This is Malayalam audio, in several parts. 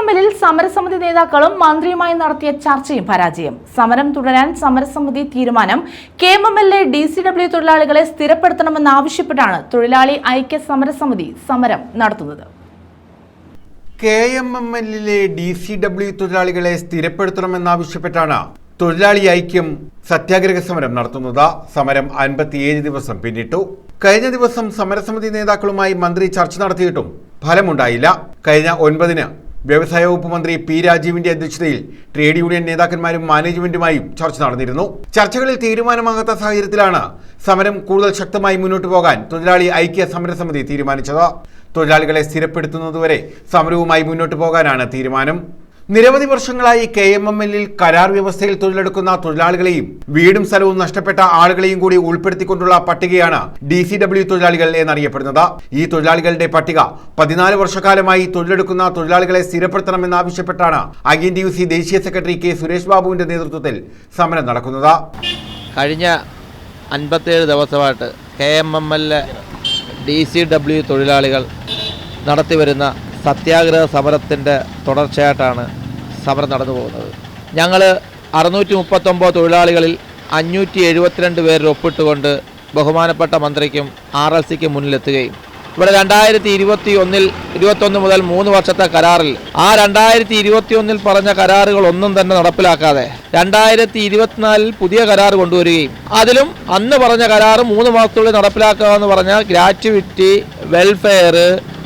KMML സമരസമിതി നേതാക്കളും മന്ത്രിയുമായി നടത്തിയ ചർച്ചയും പരാജയം. സമരം തുടരാൻ സമരസമിതി തീരുമാനം. KMML DCW തൊഴിലാളികളെ സ്ഥിരപ്പെടുത്തണമെന്നാവശ്യപ്പെട്ടാണ് തൊഴിലാളി ഐക്യ സമരസമിതി സമരം നടത്തുന്നത്. KMML DCW തൊഴിലാളികളെ സ്ഥിരപ്പെടുത്തണമെന്നാവശ്യപ്പെട്ടാണ് തൊഴിലാളി ഐക്യം സത്യാഗ്രഹ സമരം നടത്തുന്നത്. സമരം 57 ദിവസം പിന്നിട്ടു. കഴിഞ്ഞ ദിവസം സമരസമിതി നേതാക്കളുമായി മന്ത്രി ചർച്ച നടത്തിയിട്ടും ഫലമുണ്ടായില്ല. കഴിഞ്ഞ 9-ന് വ്യവസായ വകുപ്പ് മന്ത്രി P. രാജീവിന്റെ അധ്യക്ഷതയിൽ ട്രേഡ് യൂണിയൻ നേതാക്കന്മാരും മാനേജ്മെന്റുമായും ചർച്ച നടന്നിരുന്നു. ചർച്ചകളിൽ തീരുമാനമാകാത്ത സാഹചര്യത്തിലാണ് സമരം കൂടുതൽ ശക്തമായി മുന്നോട്ട് പോകാൻ തൊഴിലാളി ഐക്യ സമരസമിതി തീരുമാനിച്ചത്. തൊഴിലാളികളെ സ്ഥിരപ്പെടുത്തുന്നതുവരെ സമരവുമായി മുന്നോട്ട് പോകാനാണ് തീരുമാനം. നിരവധി വർഷങ്ങളായി KMML കരാർ വ്യവസ്ഥയിൽ തൊഴിലെടുക്കുന്ന തൊഴിലാളികളെയും വീടും സ്ഥലവും നഷ്ടപ്പെട്ട ആളുകളെയും കൂടി ഉൾപ്പെടുത്തിക്കൊണ്ടുള്ള പട്ടികയാണ് DCW തൊഴിലാളികൾ എന്നറിയപ്പെടുന്നത്. ഈ തൊഴിലാളികളുടെ പട്ടിക 14 വർഷക്കാലമായി തൊഴിലെടുക്കുന്ന തൊഴിലാളികളെ സ്ഥിരപ്പെടുത്തണമെന്നാവശ്യപ്പെട്ടാണ് INTUC ദേശീയ സെക്രട്ടറി K. സുരേഷ് ബാബുവിന്റെ നേതൃത്വത്തിൽ സമരം നടക്കുന്നത്. കഴിഞ്ഞ 57 ദിവസമായിട്ട് KMML DCW തൊഴിലാളികൾ നടത്തിവരുന്ന സത്യാഗ്രഹ സമരത്തിൻ്റെ തുടർച്ചയായിട്ടാണ് സമരം നടന്നു പോകുന്നത്. ഞങ്ങൾ 639 തൊഴിലാളികളിൽ 572 പേരിൽ ഒപ്പിട്ടുകൊണ്ട് ബഹുമാനപ്പെട്ട മന്ത്രിക്കും RLCക്കും മുന്നിലെത്തുകയും ഇവിടെ 2021 മുതൽ 3 വർഷത്തെ കരാറിൽ ആ 2021 പറഞ്ഞ കരാറുകൾ ഒന്നും തന്നെ നടപ്പിലാക്കാതെ 2024 പുതിയ കരാർ കൊണ്ടുവരികയും അതിലും അന്ന് പറഞ്ഞ കരാർ 3 മാസത്തിനുള്ളിൽ നടപ്പിലാക്കാമെന്ന് പറഞ്ഞ ഗ്രാറ്റുവിറ്റി, വെൽഫെയർ,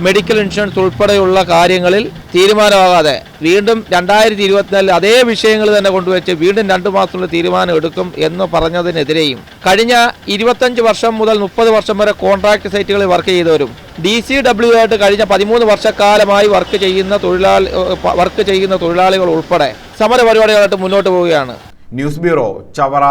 മെഡിക്കൽ ഇൻഷുറൻസ് ഉൾപ്പെടെയുള്ള കാര്യങ്ങളിൽ തീരുമാനമാകാതെ വീണ്ടും 2024 അതേ വിഷയങ്ങൾ തന്നെ കൊണ്ടുവച്ച് വീണ്ടും 2 മാസത്തിനുള്ളിൽ തീരുമാനം എടുക്കും എന്ന് പറഞ്ഞതിനെതിരെയും കഴിഞ്ഞ 25 വർഷം മുതൽ 30 വർഷം വരെ കോൺട്രാക്ട് സൈറ്റുകളിൽ വർക്ക് ചെയ്തവരും DCW ആയിട്ട് കഴിഞ്ഞ 13 വർഷക്കാലമായി വർക്ക് ചെയ്യുന്ന തൊഴിലാളികൾ ഉൾപ്പെടെ സമരപരിപാടികളായിട്ട് മുന്നോട്ട് പോവുകയാണ്. News bureau, Chavara.